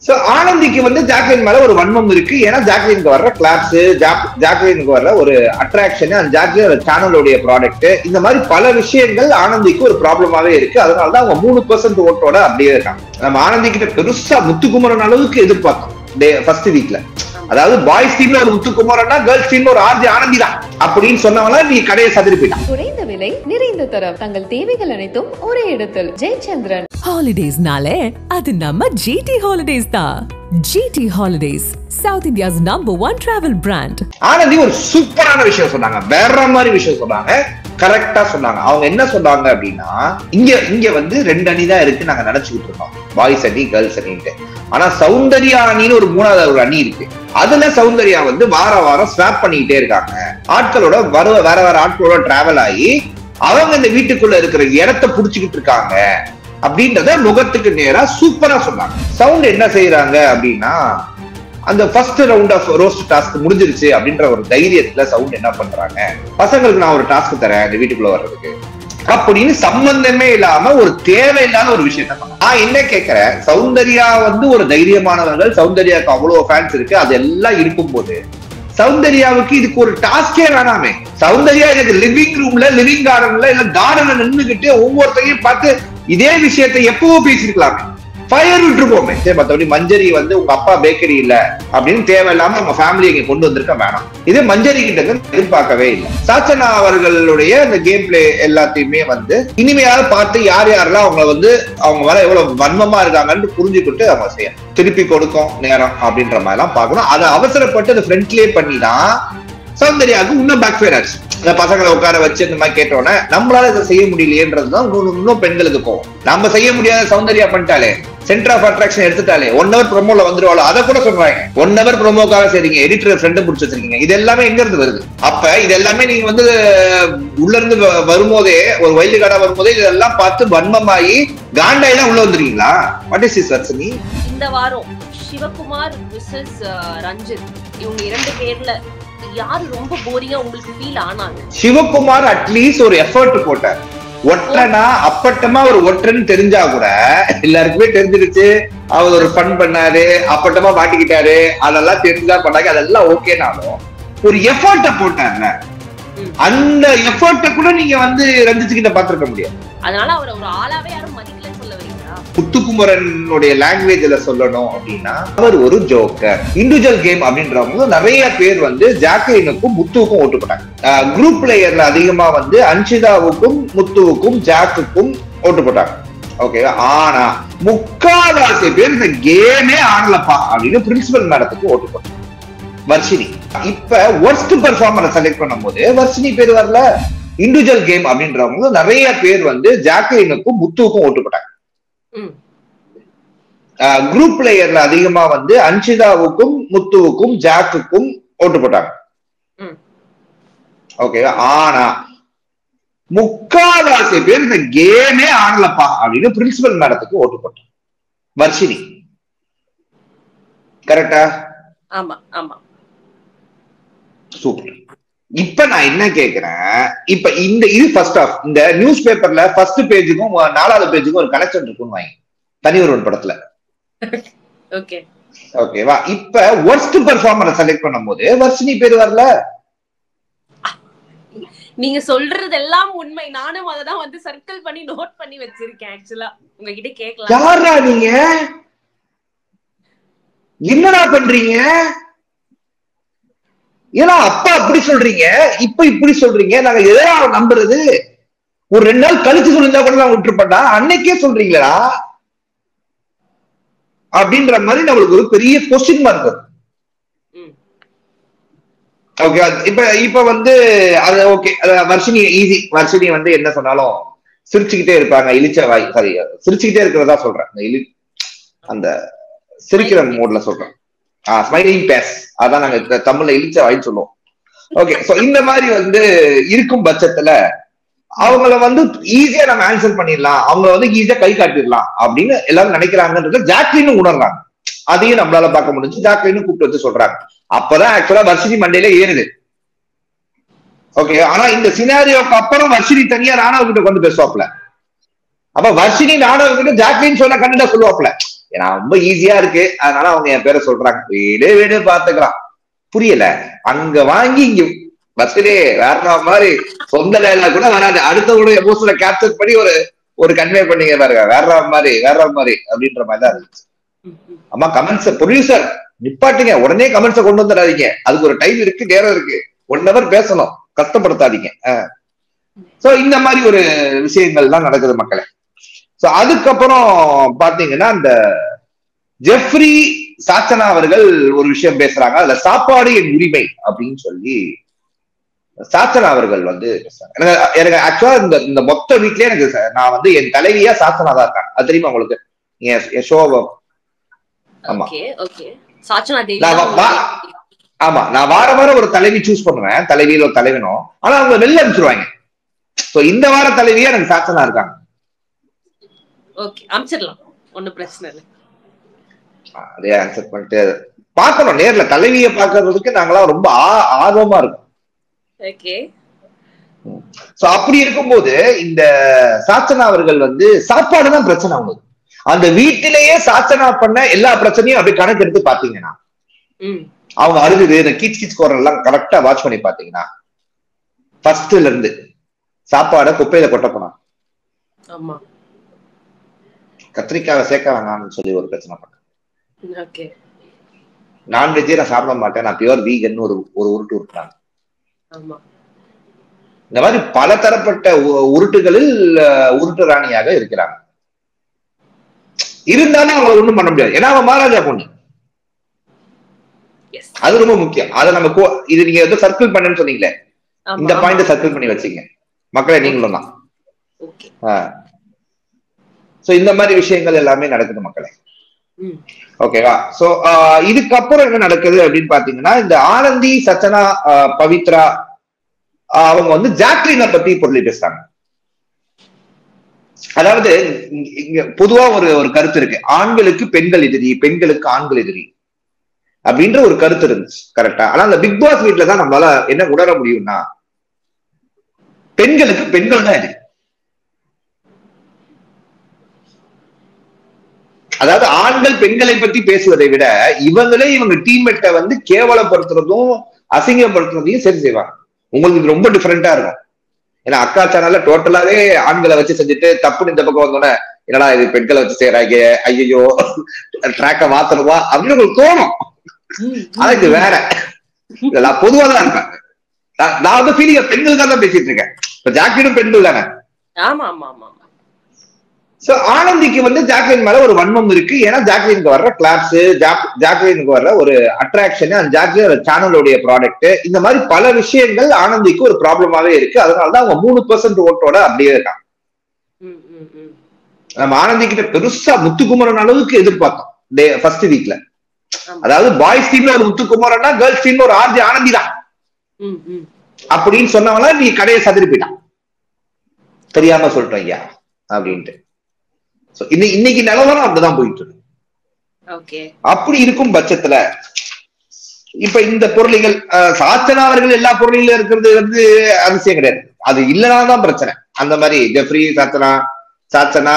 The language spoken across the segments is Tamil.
சோ ஆனந்திக்கு வந்து ஜாக்லின் மேல ஒரு வன்மம் இருக்கு. ஏன்னா ஜாக்லினுக்கு வர்ற கிளாப்ஸ், ஜாக்லினுக்கு வர்ற ஒரு அட்ராக்ஷன், அந்த ஜாக்லின் சேனலுடைய ப்ராடக்ட், இந்த மாதிரி பல விஷயங்கள் ஆனந்திக்கு ஒரு ப்ராப்ளமாவே இருக்கு. அதனாலதான் அவங்க 3% ஓட்டோட அப்படியே இருக்காங்க. நம்ம ஆனந்தி கிட்ட பெருசா முத்துக்குமரன் அளவுக்கு எதிர்பார்த்தோம் ஃபர்ஸ்ட் வீக்ல. அதாவது பாய்ஸ் டீம்ல ஒரு முத்துக்குமரன்னா கேர்ள்ஸ் டீம்ல ஒரு ஆர்ஜி ஆனந்தி தான் அப்படின்னு சொன்னவங்கள நீ கடையை சதுரி போயிட்டான். குறைந்த விலை நிறைந்த தரம், தங்கள் தேவைகள் அனைத்தும் ஒரே இடத்தில். ஜெயச்சந்திரன். ஹாலிடேஸ்னாலே அது நம்ம ஜிடி ஹாலிடேஸ் தான். GT Holidays, South India's #1 travel brand. Anandhi ஒரு சூப்பரான விஷயம் சொன்னாங்க, வேற மாதிரி விஷயம் சொன்னாங்க, கரெக்டா சொன்னாங்க. அவங்க என்ன சொன்னாங்க அப்படின்னா, இங்க வந்து 2 அணி தான் இருக்கு நாங்க நினைச்சுக்கிட்டு இருக்கோம், பாய்ஸ் அணி கேர்ள்ஸ் அணின்ட்டு. ஆனா சௌந்தர்யா அணின்னு ஒரு 3வது ஒரு அணி இருக்கு. அதுல சௌந்தர்யா வந்து வார வாரம் ஸ்வாப் பண்ணிக்கிட்டே இருக்காங்க. ஆட்களோட வேற வேற ஆட்களோட டிராவல் ஆகி அவங்க இந்த வீட்டுக்குள்ள இருக்கிற இடத்தை புடிச்சுக்கிட்டு இருக்காங்க அப்படின்றத முகத்துக்கு நேரா சூப்பரா சொன்னாங்க. சவுண்ட் என்ன செய்யறாங்க அப்படின்னா, அந்த first round of roast task முடிஞ்சிருச்சு அப்படின்ற ஒரு தைரியத்துல சவுண்ட் என்ன பண்றாங்க, பசங்களுக்கு நான் ஒரு டாஸ்க் தரேன் இந்த வீட்டுக்குள்ள வர்றதுக்கு அப்படின்னு சம்பந்தமே இல்லாம ஒரு தேவையில்லாத ஒரு விஷயத்த சொன்னாங்க. நான் என்ன கேட்கிறேன், சௌந்தர்யா வந்து ஒரு தைரியமானவர்கள், சௌந்தர்யாவுக்கு அவ்வளவு ஃபேன்ஸ் இருக்கு, அதெல்லாம் இருக்கும் போது சௌந்தர்யாவுக்கு இதுக்கு ஒரு டாஸ்கே வேணாமே. சௌந்தர்யா எனக்கு லிவிங் ரூம்ல, லிவிங் கார்டன்ல இல்ல கார்டன்ல நின்னுகிட்டு ஒவ்வொருத்தையும் பார்த்து இதே விஷயத்தை எப்பவோ பேசிருக்கலாமே, ஃபயர் விட்டுருப்போமே. மற்றபடி மஞ்சரி வந்து உங்க அப்பா பேக்கரி இல்ல அப்படின்னு தேவையில்லாம உங்க ஃபேமிலி இங்க கொண்டு வந்திருக்க வேணாம். இது மஞ்சரி கிட்ட எதிர்பார்க்கவே இல்லை. சாச்சனா அவர்களுடைய இந்த கேம் பிளே எல்லாத்தையுமே வந்து இனிமையாக பார்த்து யார் யாரெல்லாம் அவங்க வந்து அவங்க மேல எவ்வளவு வன்மமா இருக்காங்கன்னு புரிஞ்சுக்கிட்டு அவங்க செய்யணும். திருப்பி கொடுக்கும் நேரம் அப்படின்ற மாதிரி எல்லாம் பார்க்கணும். அதை அவசரப்பட்டு அதை ஃப்ரெண்ட்லயே பண்ணிதான் சௌந்தர்யாவுக்கு இன்னும் பேக் ஃபயர் ஆச்சு. இந்த பசங்களை உட்கார வச்சு இந்த மாதிரி கேட்டோன்னே நம்மளால இதை செய்ய முடியலையேன்றதுதான் இன்னும் பெண்களுக்கு போகும். நம்ம செய்ய முடியாத சௌந்தர்யா பண்ணிட்டாலே, சென்டர் ஆஃப் அட்ராக்ஷன் எடுத்துட்டாலே, 1 hour ப்ரோமோல வந்துருவாளோ அதை கூட சொல்றாங்க. 1 hour ப்ரோமோக்காக சரிங்க, எடிட்டர் ஃப்ரெண்ட் பிடிச்சி வச்சிருக்கீங்க. இது எல்லாமே எங்க இருந்து வருது? அப்ப இது எல்லாமே நீங்க வந்து உள்ள இருந்து வரும்போதே, ஒரு வைல்டு கார்டா வரும்போதே இதெல்லாம் பார்த்து வன்மமாயி காண்டாயெல்லாம் உள்ள வந்துருக்கீங்களா? What is this Varshini? இந்த வாரம் சிவகுமார் விசஸ் ரஞ்சித், இவங்க 2 பேர்ல யாரு ரொம்ப போரிங்கா உங்களுக்கு ஃபீல் ஆனாங்க? சிவகுமார் அட்லீஸ்ட் ஒரு எஃபர்ட் போட்டார். ஒற்றனா அப்பட்டமா ஒரு ஒற்றன்னு தெரிஞ்சா கூட எல்லாருக்குமே தெரிஞ்சிருச்சு, அவர் ஒரு ஃபன் பண்ணாரு, அப்பட்டமா மாட்டிக்கிட்டாரு, அதெல்லாம் தெரிஞ்சா பண்ணாங்க, அதெல்லாம் ஓகேனாலும் ஒரு எஃபர்ட்ட போட்டார்ல, அந்த எஃபர்ட்ட கூட நீங்க வந்து ரஞ்சித் கிட்ட பாத்துருக்க முடியாது. அதனால அவர் ஒரு ஆளாவே யாரும் மதிக்கலன்னு சொல்ல வரீங்களா? முத்துக்குமரனுடைய லாங்குவேஜ்ல சொல்லணும் அப்படின்னா அவர் ஒரு ஜோக்கர். இண்டிவிஜுவல் கேம் அப்படின்றவங்க நிறைய பேர் வந்து ஜாக்லினுக்கும் முத்துவுக்கும் ஓட்டு போட்டாங்க. குரூப் பிளேயர்ல அதிகமா வந்து அன்ஷிதாவுக்கும் முத்துவுக்கும் ஜாக்குக்கும் ஓட்டு போட்டாங்க. ஓகே, ஆனா முக்கால்வாசி பேர் இந்த கேமே ஆடலப்பா அப்படின்னு பிரின்சிபல் மேடத்துக்கு ஓட்டு போட்டாங்க. வர்ஷினி இப்ப ஒர்ஸ்ட் பெர்ஃபார்மரை செலக்ட் பண்ணும் போது வர்ஷினி பேர் வரல. இண்டிவிஜுவல் கேம் அப்படின்றவங்க நிறைய பேர் வந்து ஜாக்லினுக்கும் முத்துவுக்கும் ஓட்டு போட்டாங்க. குரூப் பிளேயர்ல அதிகமா வந்து அன்ஷிதாவுக்கும் முத்துவுக்கும் ஜாக்குக்கும் ஓட்டு போட்டாங்க. ஓகே, ஆனா முக்கால்வாசி பேர் இந்த கேமே ஆடலப்பா அப்படின்னு பிரின்சிபல் மேடத்துக்கு ஓட்டு போட்டாங்க. வர்ஷினி கரெக்டா? ஆமா ஆமா, சூப்பர். இப்ப நான் என்ன கேக்குறேன், இப்ப இது ஃபர்ஸ்ட் ஆஃப் இந்த நியூஸ் பேப்பர்ல ஃபர்ஸ்ட் பேஜுக்கும் 4வது பேஜுக்கும் ஒரு கனெக்ஷன் இருக்குன்னு வாங்கி தனி ஒருவன் படத்துல. ஓகேவா? இப்ப வொர்ஸ்ட் பெர்ஃபார்மரை செலக்ட் பண்ணும்போது வர்ஷினி பேர் வரல. நீங்க சொல்றது எல்லாம் உண்மை. நானும் அததான் வந்து சர்க்கிள் பண்ணி நோட் பண்ணி வச்சிருக்கேன். ஆக்சுவலா உங்ககிட்ட கேட்கலாம். யாரா நீங்க? என்னடா பண்றீங்க? ஏன்னா அப்பா அப்படி சொல்றீங்க, இப்ப இப்படி சொல்றீங்க, நாங்க எதாவது நம்புறது? ஒரு 2 நாள் கழிச்சு சொல்லிருந்தா கூட நான் விட்டுருப்பேன்டா, அன்னைக்கே சொல்றீங்களா அப்படின்ற மாதிரி நம்மளுக்கு ஒரு பெரிய கொஸ்டின் மார்க் இருக்கு. ஓகே, இப்ப வந்து அது ஓகே, வர்ஷினி ஈஸி. வர்ஷினி வந்து என்ன சொன்னாலும் சிரிச்சுக்கிட்டே இருப்பாங்க, இழிச்ச வாய், சாரி சிரிச்சுக்கிட்டே இருக்கிறதா சொல்றேன், அந்த சிரிக்கிற மோட்ல சொல்றேன், ஸ்மைலிங் பேஸ், அதான் நாங்க தமிழ்ல இழிச்ச வாய்ன்னு சொல்லுவோம். ஓகே, சோ இந்த மாதிரி வந்து இருக்கும் பட்சத்துல அவங்கள வந்து ஈஸியா நம்ம ஆன்சர் பண்ணிடலாம், அவங்கள வந்து ஈஸியா கை காட்டிடலாம் அப்படின்னு எல்லாரும் நினைக்கிறாங்கன்றத ஜாக்லினும் உணர்றாங்க. அதையும் நம்மளால பார்க்க முடிஞ்சு. ஜாக்லினும் கூப்பிட்டு வச்சு சொல்றாங்க. அப்பதான் ஆக்சுவலா வர்ஷினி மண்டையில ஏறுது. ஓகே, ஆனா இந்த சினாரியோக்கு அப்புறம் வர்ஷினி தனியா ராணவ கிட்ட கொண்டு பேசுவாப்ல. அப்ப வர்ஷினி ராணவ கிட்ட ஜாக்லின் சொன்ன கண்டிப்பா சொல்லுவாப்ல, ஏன்னா ரொம்ப ஈஸியா இருக்கு, அதனால அவங்க என் பேரை சொல்றாங்க, வீடு வீடு பாத்துக்கலாம். புரியல, அங்க வாங்கி இங்க பஸ்ஸிலே வேற மாதிரி சொந்த டைலாக் கூட வராது, அடுத்தவங்களுடைய எமோஷனை கேப்சர் பண்ணி ஒரு கன்வே பண்ணீங்க பாருங்க, வேற மாதிரி அப்படின்ற மாதிரி தான் இருந்துச்சு. அம்மா கமெண்ட்ஸ் ப்ரொடியூசர் நிப்பாட்டுங்க, உடனே கமெண்ட்ஸை கொண்டு வந்துடாதீங்க, அதுக்கு ஒரு டைம் இருக்கு, நேரம் இருக்கு, 1 hour பேசணும், கஷ்டப்படுத்தாதீங்க. சோ இந்த மாதிரி ஒரு விஷயங்கள் தான் நடக்குது மக்களே. சோ அதுக்கப்புறம் பாத்தீங்கன்னா இந்த ஜெஃப்ரி சாச்சனா அவர்கள் ஒரு விஷயம் பேசுறாங்க, அதுல சாப்பாடு என் உரிமை அப்படின்னு சொல்லி சாச்சனா அவர்கள் வந்து பேசுறாங்க. எனக்கு ஆக்சுவலா இந்த மொத்த வீட்லயே எனக்கு நான் வந்து என் தலைவியா சாச்சனா தான் இருக்காங்க, அது தெரியுமா உங்களுக்கு? என் ஷோ. ஆமா ஆமா, நான் வாரம் ஒரு தலைவி சூஸ் பண்ணுவேன், தலைவியில ஒரு தலைவனும், ஆனா அவங்க வெளில அனுப்பிச்சிருவாங்க. சோ இந்த வார தலைவியா எனக்கு சாச்சனா இருக்காங்க. ஓகே, அனுப்பிச்சிடலாம், ஒண்ணும் பிரச்சனை இல்லை. அதே ஆன்சர் பண்ணிட்டு பாக்கணும், நேர்ல தலைவிய பாக்குறதுக்கு நாங்களாம் ரொம்ப ஆர்வமா இருக்கோம். ஓகே. சோ அப்படி இருக்கும்போது இந்த சாச்சனா அவர்கள் வந்து சாப்பாடுதான் பிரச்சனை அவங்களுக்கு. அந்த வீட்டிலேயே சாச்சனா பண்ண எல்லா பிரச்சனையும் அப்படி கணக்கு எடுத்து பாத்தீங்கன்னா, அவங்க அழுகுது, இந்த கீச் கோரல் எல்லாம் கரெக்டா வாட்ச் பண்ணி பாத்தீங்கன்னா, ஃபர்ஸ்ட்ல இருந்து சாப்பாடை குப்பையில கொட்ட போனாங்க. கத்திரிக்காவை சேர்க்க வேணாம்னு சொல்லி ஒரு பிரச்சனை பண்ணேன். நான்வெஜ்ஜே நான் சாப்பிட மாட்டேன், நான் பியூர் வீகன் ஒரு உருட்டு உருட்டாங்க. இந்த மாதிரி பல தரப்பட்ட உருட்டுகளில் உருட்டு ராணியாக இருக்கிறாங்க. இருந்தாலும் அவங்களை ஒண்ணும் பண்ண முடியாது, ஏன்னா அவன் மகாராஜா பொண்ணு, அது ரொம்ப முக்கியம். அதை நம்ம இது நீங்க ஏதோ சர்க்கிள் பண்ணுன்னு சொன்னீங்களே, இந்த பாயிண்ட் சர்க்கிள் பண்ணி வச்சுங்க மக்களை, நீங்களும் தான். சோ இந்த மாதிரி விஷயங்கள் எல்லாமே நடக்குது மக்களே. ஓகேவா? சோ இதுக்கப்புறம் என்ன நடக்குது அப்படின்னு பாத்தீங்கன்னா, இந்த ஆனந்தி, சச்சனா, பவித்ரா அவங்க வந்து ஜாக்லினை பத்தி பொருளை பேசுறாங்க. அதாவது இங்க பொதுவா ஒரு கருத்து இருக்கு, ஆண்களுக்கு பெண்கள் எதிரி, பெண்களுக்கு ஆண்கள் எதிரி அப்படின்ற ஒரு கருத்து இருந்துச்சு, கரெக்டா? ஆனா அந்த பிக் பாஸ் வீட்ல தான் நம்மளால என்ன உணர முடியும்னா, பெண்களுக்கு பெண்கள் தான் எதிரி. அதாவது ஆண்கள் பெண்களை பத்தி பேசுவதை விட இவங்க டீம்மேட்டை வந்து கேவலப்படுத்துறதும் அசிங்கப்படுத்துறதையும் சரி செய்வாங்க. உங்களுக்கு இது ரொம்ப டிஃபரெண்டா இருக்கும். ஏன்னா அக்கா சேனல்ல டோட்டலாவே ஆண்களை வச்சு செஞ்சுட்டு தப்புன்னு இந்த பக்கம் வந்தோன்னே, என்னடா இது பெண்களை வச்சு செய்யறாங்க, ஐயோ ட்ராக்க மாத்தணுமா அப்படின்னு உங்களுக்கு தோணும். ஆனா இது வேற, இதெல்லாம் பொதுவா தான் இருப்பேன். நான் வந்து ஃபீலிங் பெண்களுக்காக தான் பேசிட்டு இருக்கேன். இப்ப ஜாக்லினும் பெண்கள் தானே. சோ ஆனந்திக்கு வந்து ஜாக்லின் மேல ஒரு வன்மம் இருக்கு. ஏன்னா ஜாக்லினுக்கு வர்ற கிளாப்ஸ், ஜாக்லினுக்கு வர்ற ஒரு அட்ராக்ஷன், அந்த ஜாக்லின் சேனலோடைய ப்ராடக்ட், இந்த மாதிரி பல விஷயங்கள் ஆனந்திக்கு ஒரு ப்ராப்ளமாவே இருக்கு. அதனாலதான் அவங்க 3% ஓட்டோட அப்படியே இருக்காங்க. நம்ம ஆனந்தி கிட்ட பெருசா முத்துக்குமரன் அளவுக்கு எதிர்பார்த்தோம் ஃபர்ஸ்ட் வீக்ல. அதாவது பாய்ஸ் டீம்ல ஒரு முத்துக்குமரன்னா, கேர்ள்ஸ் டீம்ல ஒரு ஆர்ஜி ஆனந்தி தான் அப்படின்னு சொன்னவங்கள நீ கடையை சதுரி போயிட்டான், தெரியாம சொல்லிட்டோம் ஐயா அப்படின்ட்டு. இன்னைக்கு நிலவரம் அப்படிதான் போயிட்டு இருக்கு. அப்படி இருக்கும் பட்சத்துல இப்ப இந்த பொருளிகள் சாச்சனா அவர்கள் எல்லா பொருளிலும் இருக்கிறது வந்து அதிசயம் கிடையாது, அது இல்லைனாதான் பிரச்சனை. அந்த மாதிரி ஜெஃப்ரி, சாச்சனா,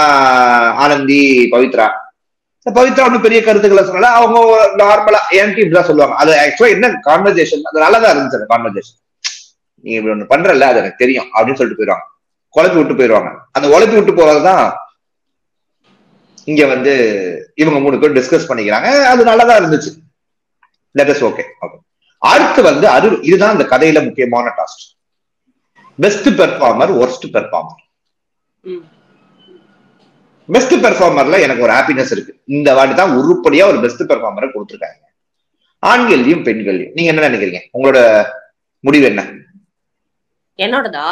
ஆனந்தி, பவித்ரா ஒன்னும் பெரிய கருத்துக்களை சொன்னால அவங்க நார்மலா என் டீம் தான் சொல்லுவாங்க. அது ஆக்சுவலா என்ன கான்வர்சேஷன், அது நல்லாதான் இருந்துச்சு அந்த கான்வர்சேஷன். நீ இப்படி ஒண்ணு பண்றல, அது எனக்கு தெரியும் அப்படின்னு சொல்லிட்டு போயிடுவாங்க, குழப்பி விட்டு போயிடுவாங்க. அந்த உழப்பி விட்டு போறதுதான் இங்க வந்து இவங்க 3 பேர் டிஸ்கஸ் பண்ணிக்கிறாங்க. அது நல்லதா இருந்துச்சு. That is okay. அடுத்து வந்து இதுதான் இந்த கதையில முக்கியமான task, best performer, worst performer. Best பெர்ஃபார்மர்ல எனக்கு ஒரு ஹாப்பினஸ் இருக்கு. இந்த வாட்டி தான் உருப்படியா ஒரு பெஸ்ட் பெர்ஃபார்மரை கொடுத்துருக்காங்க, ஆண்கள்லயும் பெண்கள்லயும். நீங்க என்ன நினைக்கிறீங்க? உங்களோட முடிவு என்ன? என்னோடதா?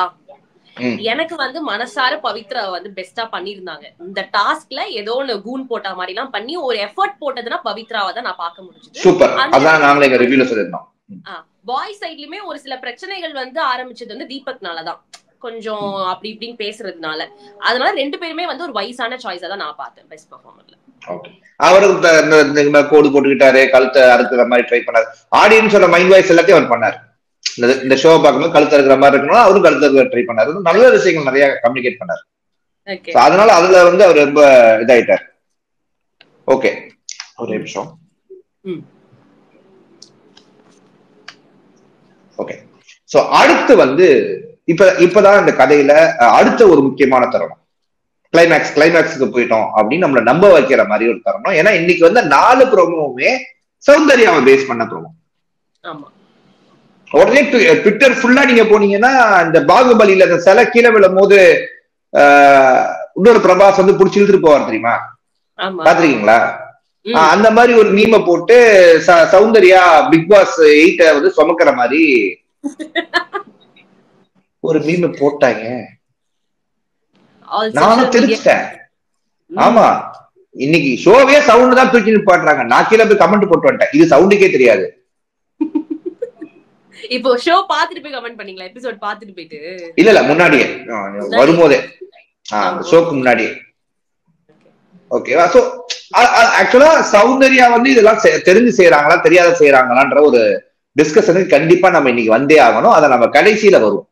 எனக்கு வந்து மனசார பவித்ரா வந்து பெஸ்டா பண்ணிருந்தாங்க. இந்த டாஸ்க்ல ஏதோ ஒன்னு கூன் போட்ட மாதிரி எல்லாம் பண்ணி ஒரு எஃபர்ட் போட்டதுன்னா பவித்ராவை தான் நான் பார்க்க முடிஞ்சது. சூப்பர். அதான் நாங்களே எங்க ரிவ்யூல சொல்லிருந்தோம். பாய் சைட்லயுமே ஒரு சில பிரச்சனைகள் வந்து ஆரம்பிச்சது வந்து தீபக்னாலதான், கொஞ்சம் அப்படி இப்படின்னு பேசுறதுனால. அதனால 2 பேருமே வந்து ஒரு வயசான சாய்ஸா தான் நான் பார்த்தேன் பெஸ்ட் பெர்ஃபார்மர்ல. அவரு கோடு போட்டுக்கிட்டாரு, கழுத்தை அறுக்கிற மாதிரி ட்ரை பண்ணாரு. ஆடியன்ஸோட மைண்ட் வாய்ஸ் எல்லாத்தையும் அவர் பண்ணாரு. இந்த ஷோ பார்க்கும்போது கழுத்து இருக்கிற மாதிரி இருக்கணும், அவரும் கழுத்து ட்ரை பண்ணாரு. நல்ல விஷயங்கள் நிறைய கம்யூனிகேட் பண்ணாரு. அதனால அதுல வந்து அவர் ரொம்ப இதாயிட்டார். ஓகே, ஒரு நிமிஷம். ஓகே, சோ அடுத்து வந்து இப்பதான் இந்த கதையில அடுத்த ஒரு முக்கியமான தருணம், கிளைமேக்ஸுக்கு போயிட்டோம் அப்படின்னு நம்மள நம்ப வைக்கிற மாதிரி ஒரு தருணம். ஏன்னா இன்னைக்கு வந்து 4 ப்ரோமோவுமே சௌந்தர்யாவை பேஸ் பண்ண ப்ரோமோ. உடனே ட்விட்டர் ஃபுல்லா நீங்க போனீங்கன்னா இந்த பாகுபலியில அந்த சிலை கீழே விழும் போது இன்னொரு பிரபாஸ் வந்து புடிச்சு இழுத்துட்டு போவார் தெரியுமா, பாத்திருக்கீங்களா? அந்த மாதிரி ஒரு மீமை போட்டு சௌந்தர்யா பிக் பாஸ் 8 வந்து சுமக்கிற மாதிரி ஒரு மீமை போட்டாங்க. நானும் தெரிஞ்சுட்டேன். ஆமா, இன்னைக்கு ஷோவே சவுண்ட் தான் தூக்கி நிப்பாட்டுறாங்க. நான் கீழே போய் கமெண்ட் போட்டு வந்துட்டேன், இது சவுண்டுக்கே தெரியாது. இப்போ ஷோ பாத்துட்டு போய் கமெண்ட் பண்ணீங்களா? எபிசோட் பாத்துட்டு போயிட்டு? இல்ல முன்னாடியே வரும்போதே, ஷோக்கு முன்னாடியே. ஓகேவா? சோ ஆக்சுவலா சௌந்தர்யா வந்து இதெல்லாம் தெரிஞ்சு செய்யறாங்களா தெரியாத செய்யறாங்களான்ற ஒரு டிஸ்கஷனுக்கு கண்டிப்பா நம்ம இன்னைக்கு வந்தே ஆகணும். அதை நம்ம கடைசியில வரும்.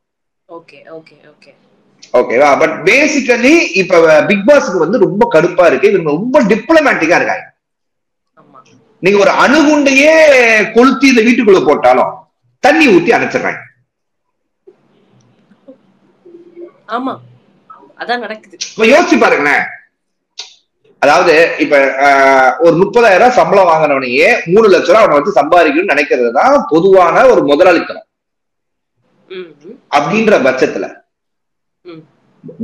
ஓகேவா? பட் பேசிக்கலி இப்ப பிக் பாஸ்க்கு வந்து ரொம்ப கடுப்பா இருக்கு. இவங்க ரொம்ப டிப்ளமேட்டிக்கா இருக்காங்க. நீங்க ஒரு அணுகுண்டையே கொளுத்தி இந்த வீட்டுக்குள்ள போட்டாலும் தண்ணி ஊத்தி அணைச்சிடுறாங்க. ஆமா, அதான் நடக்குது. யோசிச்சு பாருங்களேன். அதாவது இப்ப ஒரு 30,000 சம்பளம் வாங்கினவனையே 3 லட்சம் ரூபாய் அவனை வந்து சம்பாதிக்கணும்னு நினைக்கிறது தான் பொதுவான ஒரு முதலாளித்தனம். அப்படின்ற பட்சத்துல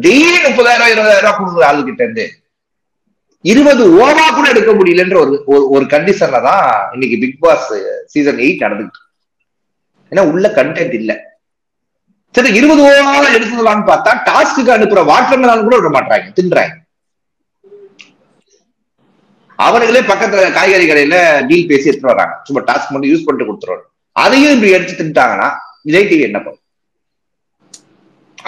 டெய்லி 30,000 20,000 கொடுக்குற ஆளுகிட்ட இருந்து 20 ஓவா கூட எடுக்க முடியலன்ற ஒரு கண்டிஷன்ல தான் இன்னைக்கு பிக் பாஸ் சீசன் 8 நடந்துட்டு. ஏன்னா உள்ள கண்டென்ட் இல்ல. சரி, 20 ஓவா எடுத்துக்கலாம்னு பார்த்தா டாஸ்க்கு அனுப்புற வாட்டர்மெலான் கூட விட மாட்டாங்க, தின்றாங்க. அவர்களே பக்கத்துல காய்கறி கடையில டீல் பேசி எடுத்துட்டு வர்றாங்க, சும்மா டாஸ்க் மட்டும் யூஸ் பண்ணிட்டு கொடுத்துருவாங்க. அதையும் இப்படி எடுத்து தின்ட்டாங்கன்னா விஜய் டிவி என்ன பண்ணும்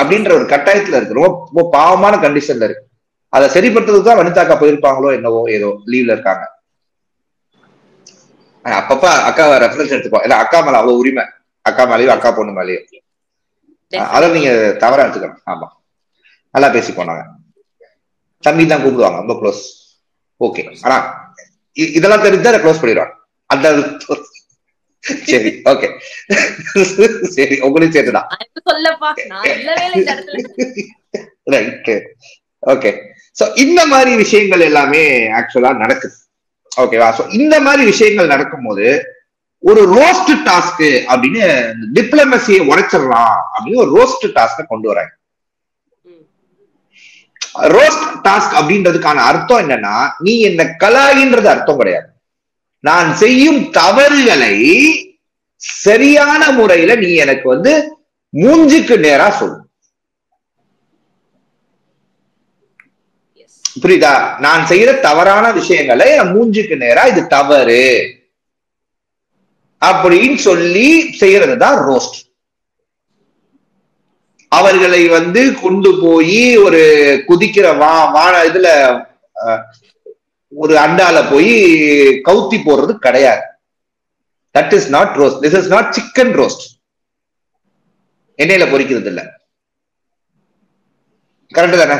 அப்படின்ற ஒரு கட்டாயத்துல இருக்கு. ரொம்ப பாவமான கண்டிஷன்ல இருக்கு. அதை சரிப்படுத்துறதுக்கு தான் வனிதாக்கா போயிருப்பாங்களோ என்னவோ, ஏதோ லீவ்ல இருக்காங்க. அப்பப்ப அக்காவை ரெஃபரன்ஸ் எடுத்துப்போம். இல்ல அக்கா மேல அவ்வளவு உரிமை, அக்கா மேலேயும் அக்கா பொண்ணு மேலேயும். அதை நீங்க தவறா எடுத்துக்கணும். ஆமா, நல்லா பேசி போனாங்க. தம்பி தான் கூப்பிடுவாங்க, ரொம்ப க்ளோஸ். ஓகே, ஆனா இதெல்லாம் தெரிஞ்சா க்ளோஸ் பண்ணிடுவாங்க. அந்த சரி, ஓகே, சரி, உங்களையும் சேர்த்துதான். ஓகே, சோ இந்த மாதிரி விஷயங்கள் எல்லாமே ஆக்சுவலா நடக்குது. ஓகேவா? சோ இந்த மாதிரி விஷயங்கள் நடக்கும்போது ஒரு ரோஸ்ட் டாஸ்க் அப்படின்னு டிப்ளமசியை உடைச்சிடலாம் அப்படின்னு ஒரு ரோஸ்ட் டாஸ்க கொண்டு வராங்க. ரோஸ்ட் டாஸ்க் அப்படின்றதுக்கான அர்த்தம் என்னன்னா, நீ என்ன கலாயின்றது அர்த்தம் கிடையாது. நான் செய்யும் தவறுகளை சரியான முறையில நீ எனக்கு வந்து மூஞ்சுக்கு நேரா சொல்லு. புரியுதா? நான் செய்யற தவறான விஷயங்களை மூஞ்சுக்கு நேரா இது தவறு அப்படின்னு சொல்லி செய்யறதுதான் ரோஸ்ட். அவர்களை வந்து கொண்டு போய் ஒரு குதிக்கிற இதுல ஒரு அண்டால போய் கவுத்தி போடுறது கிடையாது. That is not roast. This is not chicken roast. எண்ணெயில பொரிக்கிறது இல்ல. கரெக்ட் தானே?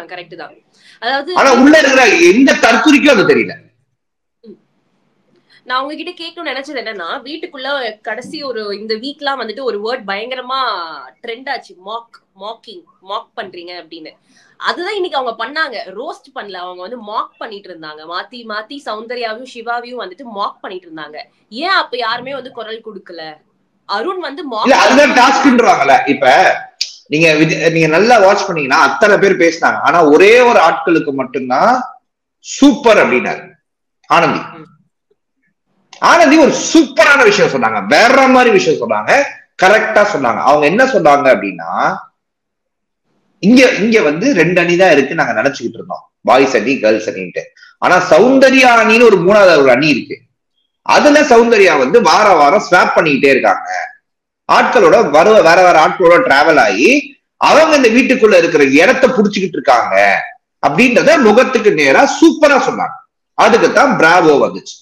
கரெக்ட் தான். அதாவது ஆனா உள்ள இருக்கிற எந்த தற்குறிக்கும் அது தெரியல. நான் உங்ககிட்ட கேட்கணும்னு நினைச்சது என்னன்னா, வீட்டுக்குள்ள கடைசி ஒரு இந்த வீக்லாம் வந்துட்டு ஒரு வேர்ட் பயங்கரமா ட்ரெண்ட் ஆச்சு, மாக் பண்றீங்க அப்படின்னு. அதுதான் இன்னைக்கு அவங்க பண்ணாங்க. ரோஸ்ட் பண்ணல, அவங்க வந்து மாக் பண்ணிட்டு இருந்தாங்க. மாத்தி சௌந்தர்யாவையும் சிவாவையும் வந்துட்டு மாக் பண்ணிட்டு இருந்தாங்க. ஏன் அப்ப யாருமே வந்து குரல் கொடுக்கல? அருண் வந்து அதுதான் டாஸ்க்ன்றாங்கல்ல. இப்ப நீங்க நல்லா வாட்ச் பண்ணீங்கன்னா அத்தனை பேர் பேசினாங்க. ஆனா ஒரே ஒரு ஆட்களுக்கு மட்டும்தான் சூப்பர் அப்படின்னாரு. ஆனந்தி ஒரு சூப்பரான விஷயம் சொன்னாங்க, வேற மாதிரி விஷயம் சொன்னாங்க, கரெக்டா சொன்னாங்க. அவங்க என்ன சொன்னாங்க அப்படின்னா, இங்க வந்து 2 அணி தான் இருக்கு நாங்க நினைச்சுக்கிட்டு இருந்தோம், பாய்ஸ் அணி கேர்ள்ஸ் அணின்ட்டு. ஆனா சௌந்தர்யா அணின்னு ஒரு 3வது ஒரு அணி இருக்கு. அதுல சௌந்தர்யா வந்து வாரம் ஸ்வாப் பண்ணிக்கிட்டே இருக்காங்க. ஆட்களோட வேற ஆட்களோட டிராவல் ஆகி அவங்க இந்த வீட்டுக்குள்ள இருக்கிற இடத்த புடிச்சுக்கிட்டு இருக்காங்க அப்படின்றத முகத்துக்கு நேரா சூப்பரா சொன்னாங்க. அதுக்குத்தான் பிராவோ வந்துச்சு.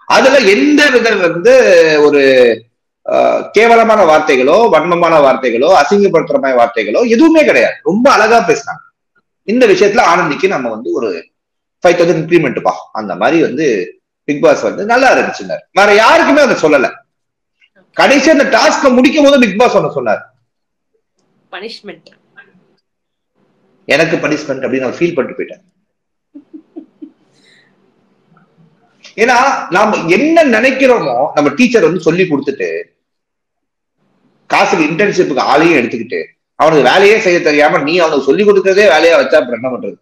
அதுல எந்த வித வந்து ஒரு கேவலமான வார்த்தைகளோ, வன்மமான வார்த்தைகளோ, அசிங்கப்படுத்துற மாதிரி வார்த்தைகளோ எதுவுமே கிடையாது. ரொம்ப அழகா பேசினாங்க. இந்த விஷயத்துல ஆனந்திக்கு நம்ம வந்து ஒரு 5,000 இன்க்ரிமெண்ட்பா அந்த மாதிரி வந்து பிக் பாஸ் வந்து நல்லா இருந்துச்சுங்க. வேற யாருக்குமே அதை சொல்லல. கடைசி அந்த டாஸ்க முடிக்கும் போது பிக் பாஸ் ஒன்னு சொன்னார், பனிஷ்மெண்ட், எனக்கு பனிஷ்மெண்ட் அப்படின்னு நான் ஃபீல் பண்ணிட்டு போயிட்டேன். ஏன்னா நாம என்ன நினைக்கிறோமோ நம்ம டீச்சர் வந்து சொல்லி கொடுத்துட்டு காசுக்கு இன்டர்ன்ஷிப்புக்கு ஆளையும் எடுத்துக்கிட்டு அவனுக்கு வேலையே செய்ய தெரியாம நீ அவனுக்கு சொல்லி கொடுக்கறதே வேலையா வச்சா அப்புறம் என்ன பண்றது?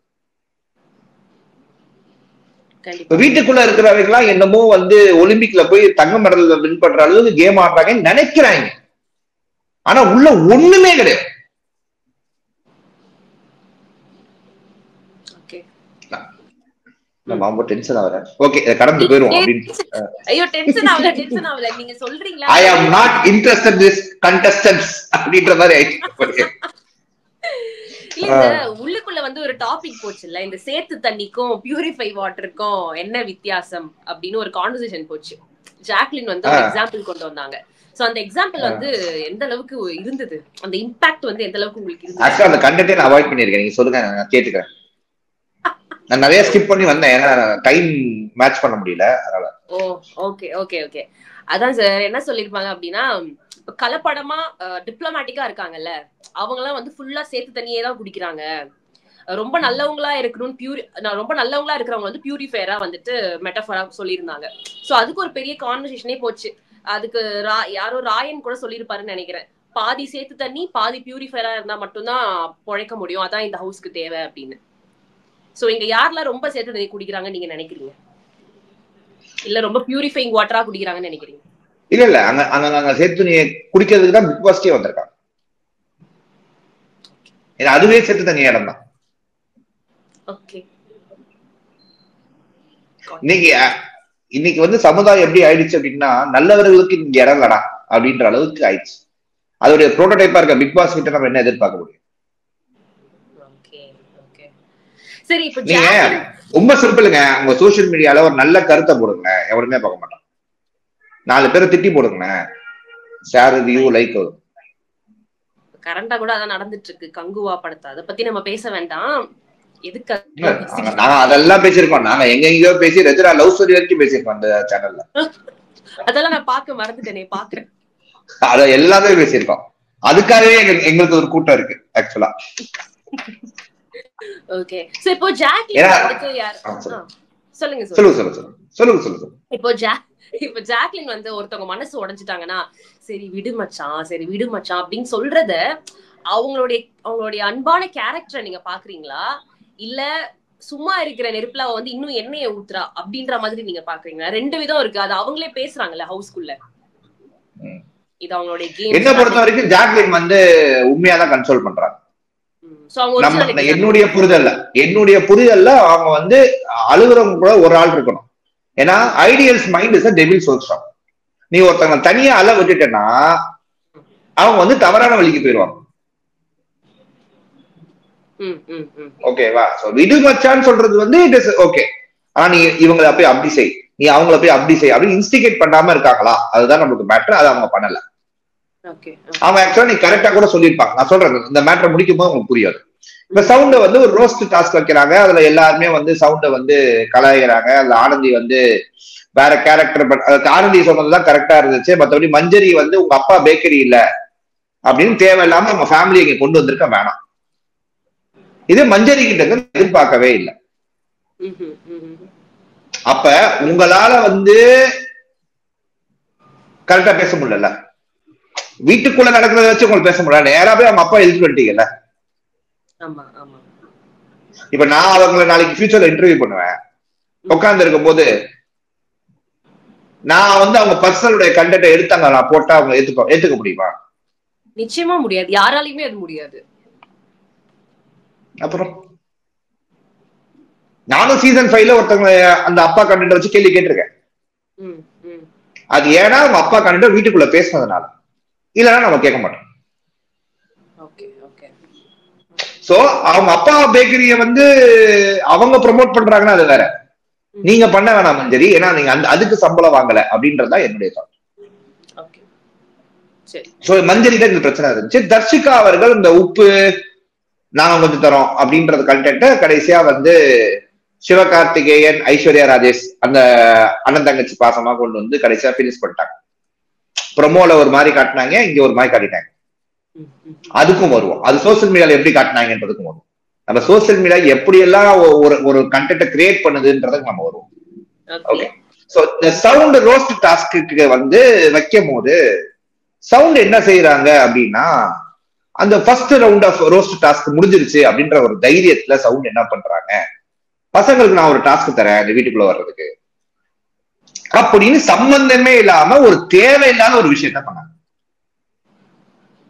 வீட்டுக்குள்ள இருக்கிறவங்க என்னமோ வந்து ஒலிம்பிக்ல போய் தங்க மெடல் வின் பண்ற அளவுக்கு கேம் ஆடுறாங்கன்னு நினைக்கிறாங்க. ஆனா உள்ள ஒண்ணுமே கிடையாது. ரொம்ப டென்ஷன் ஆகுறேன். ஓகே, கடந்து போயிரும் அப்படின்னு. ஐயோ டென்ஷன் ஆகல, டென்ஷன் ஆகல, நீங்க சொல்றீங்களா I am not interested this contestants அப்படின்ற மாதிரி ஆயிடுச்சு. இல்ல உள்ளுக்குள்ள வந்து ஒரு டாபிக் போச்சுல்ல, இந்த சேத்து தண்ணிக்கும் பியூரிஃபை வாட்டருக்கும் என்ன வித்தியாசம் அப்படின்னு ஒரு கான்வர்சேஷன் போச்சு. ஜாக்லின் வந்து ஒரு எக்ஸாம்பிள் கொண்டு வந்தாங்க. சோ அந்த எக்ஸாம்பிள் வந்து எந்த அளவுக்கு இருந்தது, அந்த இம்பாக்ட் வந்து எந்த அளவுக்கு உங்களுக்கு இருந்தது? ஆக்சுவலா அந்த கண்டென்ட்டே நான் அவாய்ட் பண்ணிருக்கேன். நீங்க சொல்லுங்க, நான் கேட்டுக்கிறேன். நான் நிறைய ஸ்கிப் பண்ணி வந்தேன், ஏன்னா டைம் மேட்ச் பண்ண முடியல அதனால. ஓ ஓகே ஓகே ஓகே. அதான் சார் என்ன சொல்லிருப்பாங்க அப்படின்னா, கலப்படமா டிப்ளமேட்டிக்கா இருக்காங்கல்ல அவங்க எல்லாம் வந்து ஃபுல்லா சேர்த்து தண்ணியே தான் குடிக்கிறாங்க. ரொம்ப நல்லவங்களா இருக்கணும், ரொம்ப நல்லவங்களா இருக்கிறவங்க வந்து பியூரிஃபையரா வந்துட்டு மெட்டஃபரா சொல்லியிருந்தாங்க. சோ அதுக்கு ஒரு பெரிய கான்வர்சேஷனே போச்சு. அதுக்கு யாரோ ராயன் கூட சொல்லியிருப்பாருன்னு நினைக்கிறேன், பாதி சேர்த்து தண்ணி பாதி பியூரிஃபையரா இருந்தா மட்டும்தான் பொழைக்க முடியும், அதான் இந்த ஹவுஸ்க்கு தேவை அப்படின்னு. சோ இங்க யாரெல்லாம் ரொம்ப சேர்த்து தண்ணி குடிக்கிறாங்கன்னு நீங்க நினைக்கிறீங்க, இல்ல ரொம்ப பியூரிஃபைங் வாட்டரா குடிக்கிறாங்கன்னு நினைக்கிறீங்க? இல்ல இல்ல, அங்க சேர்த்து தண்ணியை குடிக்கிறதுக்கு தான் பிக் பாஸ்டே வந்திருக்காங்க. ஏன்னா அதுவே சேர்த்து தண்ணி இடம் தான். இன்னைக்கு வந்து சமுதாயம் எப்படி ஆயிடுச்சு அப்படின்னா, நல்லவர்களுக்கு இங்க இடம் இல்லடா அப்படின்ற அளவுக்கு ஆயிடுச்சு. அதோடைய புரோட்டோடைப்பா இருக்க பிக் பாஸ் கிட்ட நம்ம என்ன எதிர்பார்க்க முடியும்? நீங்க ரொம்ப சிம்பிளுங்க, உங்க சோசியல் மீடியால ஒரு நல்ல கருத்தை போடுங்க, எவருமே பார்க்க மாட்டான். 4 பேரை திட்டி போடுங்க, ஷேர் வியூ லைக் வரும். கரண்டா கூட அதான் நடந்துட்டு இருக்கு கங்குவா படத்தை, அதை பத்தி நம்ம பேச வேண்டாம். எதுக்கு நாங்க அதெல்லாம் பேசிருக்கோம், நாங்க எங்கெங்கயோ பேசி ரெஜரா லவ் ஸ்டோரி வரைக்கும் பேசிருக்கோம் அந்த சேனல்ல. அதெல்லாம் நான் பார்க்க மறந்துட்டேனே, பாக்குறேன். அத எல்லாமே பேசிருக்கோம், அதுக்காகவே எங்களுக்கு ஒரு கூட்டம் இருக்கு ஆக்சுவலா. ஓகே, சோ இப்போ ஜாக்லின் வந்து யார் சொல்லுங்க சொல்லுங்க. இப்போ ஜாக்லின் வந்து ஒருத்தவங்க மனசு உடைஞ்சிட்டாங்கன்னா சரி விடு மச்சான் அப்படின்னு சொல்றத அவங்களுடைய அன்பான கேரக்டரை நீங்க பாக்குறீங்களா, இல்ல சும்மா இருக்கிற நெருப்புல வந்து இன்னும் எண்ணெயை ஊத்துறா அப்படின்ற மாதிரி நீங்க பாக்குறீங்களா? 2 விதம் இருக்கு, அது அவங்களே பேசுறாங்கல்ல ஹவுஸ்குள்ள. இது அவங்களுடைய கேம். என்ன பொறுத்த வரைக்கும் ஜாக்லின் வந்து உண்மையாதான் கன்சோல் பண்றாங்க. என்னுடைய புரிதல்ல அவங்க வந்து அழுகுறவங்க கூட ஒரு ஆள் இருக்கணும். ஏன்னா ideals mind is a devil's workshop. நீ ஒருத்தவங்க தனியா அழ விட்டுட்டேன்னா அவங்க வந்து தவறான வழிக்கு போயிடுவாங்க. ஓகேவா? சோ விடு மச்சான்னு சொல்றது வந்து இட் இஸ் ஓகே. ஆனா நீ இவங்களை போய் அப்படி செய், நீ அவங்கள போய் அப்படி செய் அப்படின்னு இன்ஸ்டிகேட் பண்ணாம இருக்காங்களா, அதுதான் நமக்கு மேட்டர். அதை அவங்க பண்ணல. அவங்க ஆக்சுவலா நீ கரெக்டா கூட சொல்லிருப்பாங்க. நான் சொல்றேன், இந்த மேட்டரை முடிக்கும் போது உங்களுக்கு புரியாது. இப்ப சவுண்ட வந்து ஒரு ரோஸ்ட் டாஸ்க் வைக்கிறாங்க, அதுல எல்லாருமே வந்து சவுண்ட வந்து கலாய்கிறாங்க. அதுல ஆனந்தி வந்து வேற கேரக்டர், ஆனந்தி சொன்னதுதான் கரெக்டா இருந்துச்சு. மற்றபடி மஞ்சரி வந்து உங்க அப்பா பேக்கரி இல்ல அப்படின்னு தேவையில்லாம நம்ம ஃபேமிலி இங்க கொண்டு வந்திருக்க வேணாம். இது மஞ்சரி கிட்ட இருந்து எதிர்பார்க்கவே இல்லை. அப்ப உங்களால வந்து கரெக்டா பேச முடியல, வீட்டுக்குள்ள நடக்கிறத வச்சு உங்களுக்கு பேச முடியல, நேரா போய் அவங்க அப்பா எழுதி பண்ணிட்டீங்கல்ல. இப்ப நான் அவங்களை நாளைக்கு ஃபியூச்சர்ல இன்டர்வியூ பண்ணுவேன், உட்கார்ந்து இருக்கும் போது நான் வந்து அவங்க பர்சனலுடைய கண்டென்ட் எடுத்தாங்க நான் போட்டா அவங்க ஏத்துக்க முடியுமா? நிச்சயமா முடியாது, யாராலையுமே அது முடியாது. அப்புறம் நானும் சீசன் 5ல ஒருத்தவங்க அந்த அப்பா கண்டென்ட் வச்சு கேள்வி கேட்டிருக்கேன். அது ஏன்னா அவங்க அப்பா கண்டென்ட் வீட்டுக்குள்ள பேசினதுனால, இல்லைன்னா நம்ம கேட்க மாட்டோம். சோ அவங்க அப்பா பேக்கரிய வந்து அவங்க ப்ரொமோட் பண்றாங்கன்னா அது வேற, நீங்க பண்ண வேணாம் மஞ்சரி, ஏன்னா நீங்க அதுக்கு சம்பளம் வாங்கல அப்படின்றதுதான் என்னுடைய தாட். சோ மஞ்சரி தான் இந்த பிரச்சனை இருந்துச்சு. தர்ஷிகா அவர்கள் இந்த உப்பு நாங்க கொஞ்சம் தரோம் அப்படின்றது கண்டென்ட் கடைசியா வந்து சிவகார்த்திகேயன், ஐஸ்வர்யா ராஜேஷ் அந்த அண்ணன் தங்கச்சி பாசமா கொண்டு வந்து கடைசியா பினிஷ் பண்ணிட்டாங்க. ப்ரொமோல ஒரு மாதிரி காட்டினாங்க, இங்க ஒரு மாதிரி காட்டிட்டாங்க. அதுக்கும் வருவோம். அது சோசியல் மீடியால எப்படி காட்டினாங்கன்றதுக்கும் வருவோம். நம்ம சோசியல் மீடியா எப்படி எல்லாம் ஒரு கண்டென்ட்டை கிரியேட் பண்ணுதுன்றதுக்கு நம்ம வருவோம். ஓகே. சோ இந்த சவுண்ட் ரோஸ்ட் டாஸ்க்கு வந்து வைக்கும் போது சவுண்ட் என்ன செய்யறாங்க அப்படின்னா, அந்த first round of roast task முடிஞ்சிருச்சு அப்படின்ற ஒரு தைரியத்துல சவுண்ட் என்ன பண்றாங்க, பசங்களுக்கு நான் ஒரு டாஸ்க் தரேன் இந்த வீட்டுக்குள்ள வர்றதுக்கு அப்படின்னு சம்பந்தமே இல்லாம ஒரு தேவையில்லாத ஒரு விஷயத்த பண்ணாங்க.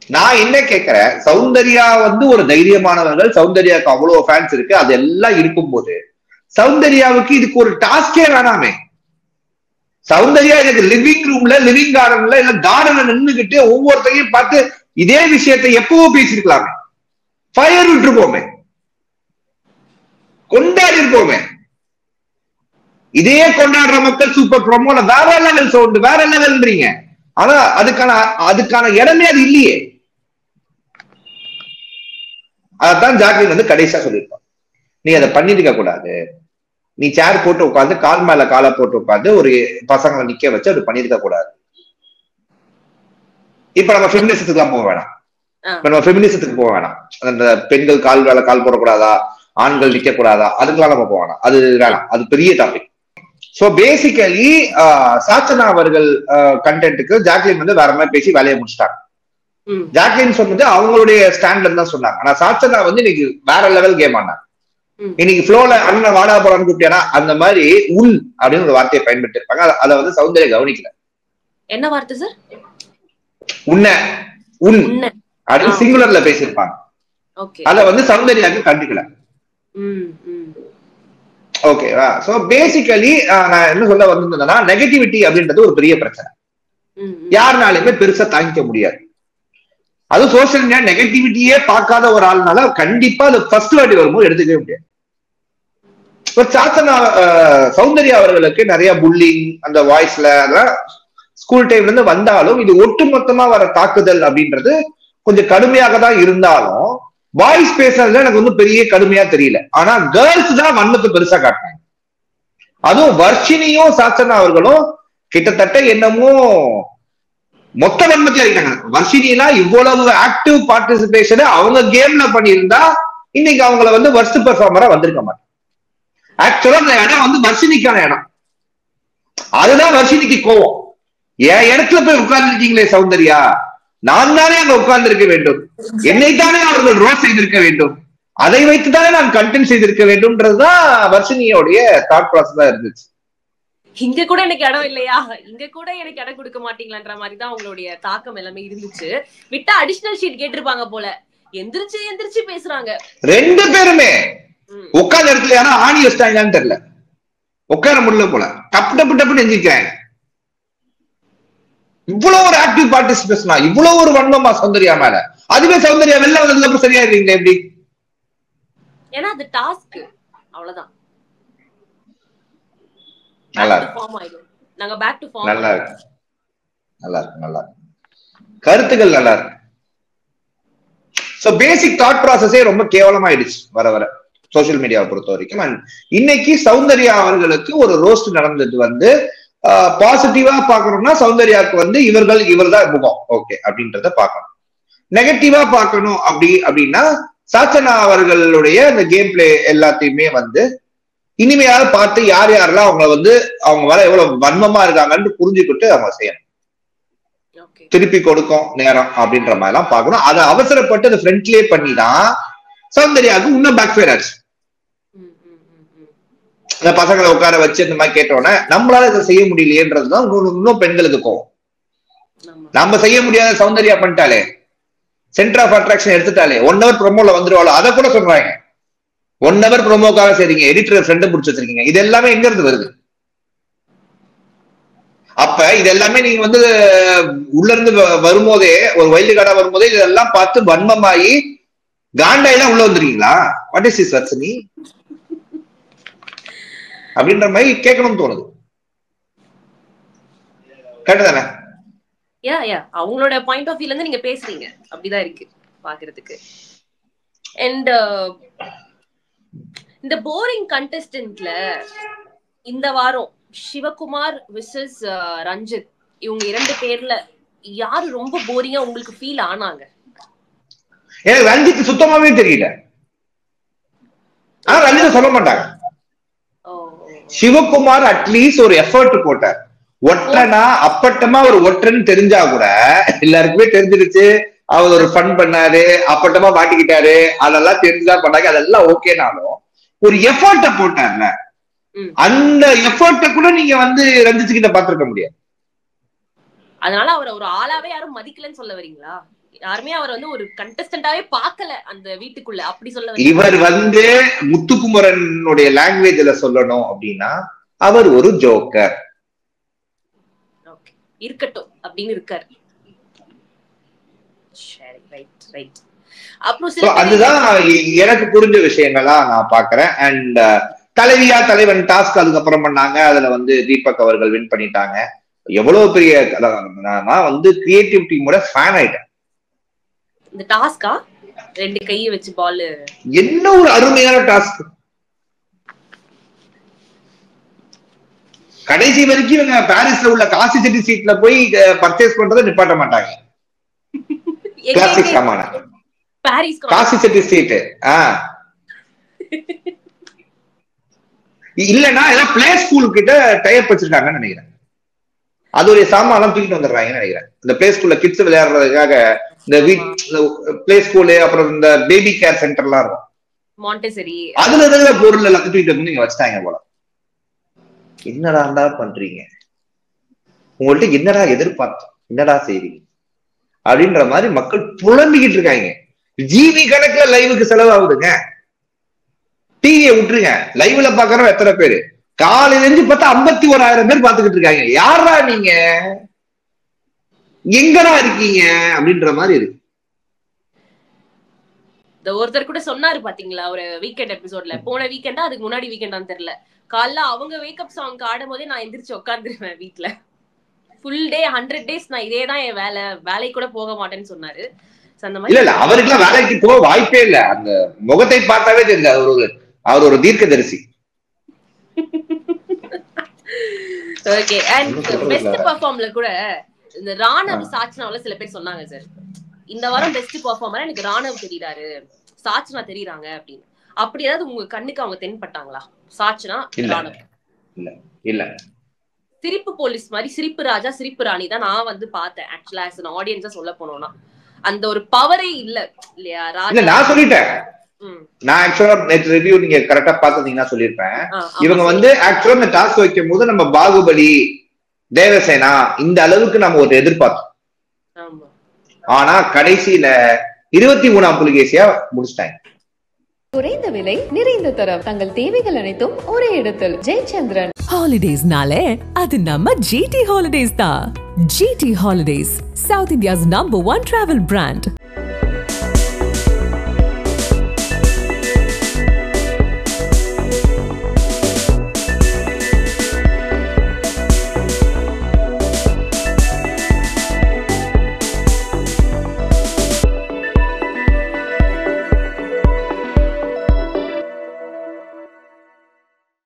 நான் என்ன கேட்கிறேன், சௌந்தர்யா வந்து ஒரு தைரியமானவர்கள், சௌந்தர்யாவுக்கு அவ்வளவு ஃபேன்ஸ் இருக்கு, அது எல்லாம் இருக்கும் போது சௌந்தர்யாவுக்கு இதுக்கு ஒரு டாஸ்கே வேணாமே. சௌந்தர்யா எனக்கு லிவிங் ரூம்ல, லிவிங் கார்டன்ல இல்ல கார்டன்ல நின்றுகிட்டு ஒவ்வொருத்தையும் பார்த்து இதே விஷயத்தை எப்பவோ பேசிருக்கலாமே, ஃபயர் விட்டுருப்போமே, கொண்டாடி இருப்போமே. இதே கொண்டாடுற மக்கள் சூப்பர் ப்ரோமோல வேற லெவல் சவுண்ட், வேற லெவல்ன்றீங்க. ஆனா அதுக்கான இடமே அது இல்லையே. அதான் ஜாக்லின் வந்து கடைசியா சொல்லியிருப்பான், நீ அதை பண்ணிருக்க கூடாது, நீ சேர் போட்டு உட்காந்து கால் மேல காலை போட்டு உட்காந்து ஒரு பசங்களை நிக்க வச்சு அது பண்ணிருக்க கூடாது. இப்ப நம்ம ஃபெமினிசத்துக்கு போக வேணாம், நம்ம ஃபெமினிசத்துக்கு போக வேணாம். அந்த பெண்கள் கால் மேல கால் போடக்கூடாதா, ஆண்கள் நிக்க கூடாதா, அதுக்கெல்லாம் நம்ம போக வேணாம், அது வேணாம், அது பெரிய டாபிக். சோ பேசிக்கலி சாச்சனா அவர்கள் கண்டென்ட்டுக்கு ஜாக்லின் வந்து வேற மாதிரி பேசி வேலையை முடிச்சிட்டாங்க. ஜாக்லின் சொன்னது அவங்களுடைய ஸ்டாண்ட்ல தான் சொன்னாங்க. ஆனா சாச்சனா வந்து இன்னைக்கு வேற லெவல் கேம் ஆனாங்க. இன்னைக்கு ஃப்ளோல அண்ணன் வாடா போறான்னு கூப்பிட்டியானா அந்த மாதிரி உன் அப்படின்னு ஒரு வார்த்தையை பயன்படுத்தி இருப்பாங்க. அதை வந்து சௌந்தர்யா கவனிக்கல. என்ன வார்த்தை சார்? உன்ன உன் அப்படின்னு சிங்குலர்ல பேசியிருப்பாங்க. அத வந்து சௌந்தர்யாக்கு கண்டுக்கல. ஓகேவா? சோ பேசிக்கலி நான் என்ன சொல்ல வந்திருந்தேன்னா, நெகட்டிவிட்டி அப்படின்றது ஒரு பெரிய பிரச்சனை, யாருனாலுமே பெருசா தாங்கிக்க முடியாது. அது சோசியல் மீடியா நெகட்டிவிட்டியே பார்க்காத ஒரு ஆள்னால கண்டிப்பா அது ஃபர்ஸ்ட் வாட்டி வரும்போது எடுத்துக்கவே முடியாது. சாச்சனா சௌந்தர்யா அவர்களுக்கு நிறைய புல்லிங் அந்த வாய்ஸ்ல அதெல்லாம் ஸ்கூல் டைம்ல இருந்து வந்தாலும் இது ஒட்டுமொத்தமா வர தாக்குதல் அப்படின்றது கொஞ்சம் கடுமையாக தான் இருந்தாலும் வாய்ஸ் பேசுறதுல எனக்கு வந்து பெரிய கடுமையா தெரியல. ஆனா கேர்ள்ஸ் தான் வன்மத்தை பெருசா காட்டினாங்க. அதுவும் வர்ஷினியும் சாச்சனா அவர்களும் கிட்டத்தட்ட என்னமோ மொத்த வன்மத்தை அடிக்கிறாங்க. வர்ஷினிலாம் இவ்வளவு ஆக்டிவ் பார்ட்டிசிபேஷன் அவங்க கேம்ல பண்ணியிருந்தா இன்னைக்கு அவங்கள வந்து வர்ஸ்ட் பெர்ஃபார்மரா வந்திருக்க மாட்டாங்க. ஆக்சுவலா அந்த இடம் வந்து வர்ஷினிக்கான இடம். அதுதான் வர்ஷினிக்கு கோவம். என் இடத்துல போய் உட்கார்ந்து இருக்கீங்களே சௌந்தர்யா, நான் தானே அங்க உட்கார்ந்து இருக்க வேண்டும், என்னைத்தானே அவர்கள் ரோஸ் செய்திருக்க வேண்டும், அதை வைத்துதானே நான் கண்டென்ட் செய்திருக்க வேண்டும்ன்றதுதான் வர்ஷினியோடைய தாட் ப்ராசஸா இருந்துச்சு. இங்க கூட எனக்கு இடம் இல்லையா, இங்க கூட எனக்கு இடம் கொடுக்க மாட்டீங்களான்ற மாதிரிதான் அவங்களுடைய தாக்கம் எல்லாமே இருந்துச்சு. விட்டா அடிஷனல் ஷீட் கேட்டிருப்பாங்க போல. எந்திரிச்சு எந்திரிச்சு பேசுறாங்க ரெண்டு பேருமே. உட்கார்ந்த இடத்துல யாரா ஆணி வச்சிட்டாங்கன்னு தெரியல, உட்கார முடியல போல, டப்பு டப்பு டப்புன்னு எஞ்சிக்கிறேன். இவ்வளவு ஒரு ஆக்டிவ் பார்ட்டிசிபேஷன், இவ்வளவு ஒரு வன்மமா சௌந்தர்யா மேல. அதுவே சௌந்தர்யா வெளில வந்ததுக்கு சரியா இருக்கீங்க எப்படி? ஏன்னா அது டாஸ்க், அவ்வளவுதான். நல்லா இருக்கு, நாங்க பேக் டு ஃபார்ம். நல்லா இருக்கு, நல்லா இருக்கு, நல்லா இருக்கு, கருத்துக்கள் நல்லா இருக்கு. சோ பேசிக் தாட் ப்ராசஸே ரொம்ப கேவலமாயிடுச்சு வர வர சோசியல் மீடியாவை பொறுத்த வரைக்கும். அண்ட் இன்னைக்கு சௌந்தர்யா அவர்களுக்கு ஒரு ரோஸ்ட் நடந்தது வந்து பாசிட்டிவா பாக்கணும்னா சௌந்தர்யாவுக்கு வந்து இவர் தான் முகம் ஓகே அப்படின்றத பார்க்கணும். நெகட்டிவா பார்க்கணும் அப்படின்னா சாச்சனா அவர்களுடைய அந்த கேம் பிளே எல்லாத்தையுமே வந்து இனிமையாக பார்த்து யார் யாரெல்லாம் அவங்கள வந்து அவங்க மேல எவ்வளவு வன்மமா இருக்காங்கன்னு புரிஞ்சுக்கிட்டு அவங்க செய்யணும். திருப்பி கொடுக்கும் நேரம் அப்படின்ற மாதிரி எல்லாம் பார்க்கணும். அதை அவசரப்பட்டு அதை ஃப்ரெண்ட்லயே பண்ணிதான் சௌந்தர்யாவுக்கு இன்னும் பேக் ஃபயர் ஆச்சு. இந்த பசங்களை உட்கார வச்சு இந்த மாதிரி கேட்டோன்னே நம்மளால இதை செய்ய முடியலையேன்றதுதான் இன்னும் பெண்களுக்கு போகும். நம்ம செய்ய முடியாத சௌந்தர்யா பண்ணிட்டாலே, சென்டர் ஆஃப் அட்ராக்ஷன் எடுத்துட்டாலே 1 hour ப்ரோமோல வந்துருவாளோ அதை கூட சொல்றாங்க. 1 hour ப்ரோமோக்காக சரிங்க, எடிட்டர் ஃப்ரெண்டை பிடிச்சி வச்சிருக்கீங்க. இது எல்லாமே எங்க இருந்து வருது? அப்ப இது எல்லாமே நீங்க வந்து உள்ள இருந்து வரும்போதே, ஒரு வைல்டு கார்டா வரும்போதே இதெல்லாம் பார்த்து வன்மமாயி காண்டாயெல்லாம் உள்ள வந்துருக்கீங்களா? வாட் இஸ் திஸ் வர்ஷினி அப்படின்ற மாதிரி கேட்கணும்னு தோணுது. கேட்டதானே? அவங்களோட பாயிண்ட் ஆஃப் வியூல இருந்து நீங்க பேசுறீங்க, அப்படிதான் இருக்கு பாக்குறதுக்கு. அண்ட் இந்த போரிங் கண்டெஸ்டன்ட்ல இந்த வாரம் சிவகுமார் விசஸ் ரஞ்சித் இவங்க 2 பேர்ல யாரு ரொம்ப போரிங்கா உங்களுக்கு ஃபீல் ஆனாங்க? எனக்கு ரஞ்சித் சுத்தமாவே தெரியல. ஆனா ரஞ்சித் சொல்ல மாட்டாங்க. சிவகுமார் அட்லீஸ்ட் ஒரு எஃபர்ட் போட்டார். ஒற்றனா அப்பட்டமா ஒரு ஒற்றன்னு தெரிஞ்சா கூட எல்லாருக்குமே தெரிஞ்சிருச்சு. அவர் ஒரு ஃபன் பண்ணாரு, அப்பட்டமா மாட்டிக்கிட்டாரு, அதெல்லாம் தெரிஞ்சுதான் பண்ணாங்க. அதெல்லாம் ஓகேனாலும் ஒரு எஃபர்ட்ட போட்டார்ல, அந்த எஃபர்ட்ட கூட நீங்க வந்து ரஞ்சித் கிட்ட பாத்துருக்க முடியாது. அதனால அவர் ஒரு ஆளாவே யாரும் மதிக்கலன்னு சொல்ல வரீங்களா? யாருமே அவர் வந்து ஒரு கண்டெஸ்டன்டாவே பார்க்கல அந்த வீட்டுக்குள்ள, அப்படி சொல்ல வரீங்க? இவர் வந்து முத்துக்குமரனுடைய லாங்குவேஜ்ல சொல்லணும் அப்படின்னா அவர் ஒரு ஜோக்கர். இருக்கட்டும் அப்படின்னு இருக்காரு. சரி, ரைட் ரைட். அப்புறம் அதுதான் எனக்கு புரிஞ்ச விஷயங்களா நான் பாக்குறேன். அண்ட் தலைவியா தலைவன் டாஸ்க் அதுக்கப்புறம் பண்ணாங்க. அதுல வந்து தீபக் அவர்கள் வின் பண்ணிட்டாங்க. எவ்வளவு பெரிய, நான் வந்து கிரியேட்டிவ் டீமோட ஃபேன் ஆயிட்டேன். இந்த டாஸ்கா 2 கையை வச்சு பால், என்ன ஒரு அருமையான டாஸ்க். கடைசி வரைக்கும் இவங்க பாரிஸ்ல உள்ள காசி செட்டி சீட்ல போய் பர்ச்சேஸ் பண்றதை நிப்பாட்ட மாட்டாங்க. கிளாசிக் சாமான பாரிஸ் காசி செட்டி சீட். இல்லன்னா ஏதாவது பிளே ஸ்கூல் கிட்ட டைப் வச்சிருக்காங்கன்னு நினைக்கிறேன். அதோடைய சாமான் தூக்கிட்டு வந்துடுறாங்கன்னு நினைக்கிறேன். இந்த பிளே ஸ்கூல்ல கிட்ஸ் விளையாடுறதுக்காக இந்த பிளே ஸ்கூலு, அப்புறம் இந்த பேபி கேர் சென்டர்லாம் இருக்கும், மாண்டெசரி, அதுல இருக்கிற பொருள் எல்லாம் தூக்கிட்டு வந்து நீங்க வச்சுட்டாங்க போல. என்னடா பண்றீங்க, உங்கள்ட்ட என்னடா எதிர்பார்த்தோம், என்னடா செய்றீங்க அப்படின்ற மாதிரி மக்கள் புலம்பிக்கிட்டு இருக்காங்க. ஜிபி கணக்குல லைவுக்கு செலவாகுதுங்க. டிவியை விட்டுருங்க, லைவ்ல பாக்குறோம் எத்தனை பேரு, காலையில இருந்து பார்த்தா 51,000 பேர் பாத்துக்கிட்டு இருக்காங்க. யாரா நீங்க, எங்கடா இருக்கீங்க அப்படின்ற மாதிரி இருக்கு. ஒருத்தர் கூட சொன்னாரு பாத்தீங்களா ஒரு வீக்கெண்ட் எபிசோட்ல, போன வீக்கெண்டா அதுக்கு முன்னாடி வீக்கெண்டான்னு தெரியல, காலைல அவங்க வேக்கப் சாங் ஆடும் போதே நான் எந்திரிச்சு உட்காந்துருவேன் வீட்டுல, ஃபுல் டே 100 days நான் இதேதான் என் வேலை கூட போக மாட்டேன்னு சொன்னாரு. இல்ல அவருக்குலாம் வேலைக்கு போக வாய்ப்பே இல்ல. அந்த முகத்தை பார்த்தாவே தெரியுது அவர் ஒரு தீர்க்கதரிசி. ஓகே. அண்ட் பெஸ்ட் பெர்ஃபார்ம்ல கூட இந்த ராணவ் சாச்சனாவல சில பேர் சொன்னாங்க சார், இந்த வாரம் பெஸ்ட் பெர்ஃபார்மரா எனக்கு ராணவ் தெரியுறாரு, சாச்சனா தெரியுறாங்க அப்படின்னு. அப்படி ஏதாவது உங்க கண்ணுக்கு அவங்க தென்பட்டாங்களா? சாச்சனா ராணவ் இல்ல இல்ல, சிரிப்பு போலீஸ் மாதிரி சிரிப்பு ராஜா சிரிப்பு ராணி தான் நான் வந்து பார்த்தேன். ஆக்சுவலா ஆஸ் an ஆடியன்ஸா சொல்ல போனோம்னா அந்த ஒரு பவரே இல்ல இல்லையா ராஜா? நான் சொல்லிட்டேன். நான் ஆக்சுவலா நேற்று ரிவ்யூ நீங்க கரெக்டா பாத்தீங்கன்னா சொல்லிருப்பேன். இவங்க வந்து ஆக்சுவலா இந்த டாஸ்க் வைக்கும் போது நம்ம பாகுபலி, தேவசேனா இந்த அளவுக்கு நம்ம ஒரு எதிர்பார்த்தோம். ஆனா கடைசியில 23ஆம் புலிகேசியா முடிச்சிட்டாங்க. குறைந்த விலை நிறைந்த தரம், தங்கள் தேவைகள் அனைத்தும் ஒரே இடத்தில். ஜெயச்சந்திரன். ஹாலிடேஸ்னாலே அது நம்ம GT ஹாலிடேஸ் தான். GT holidays, South India's #1 travel brand.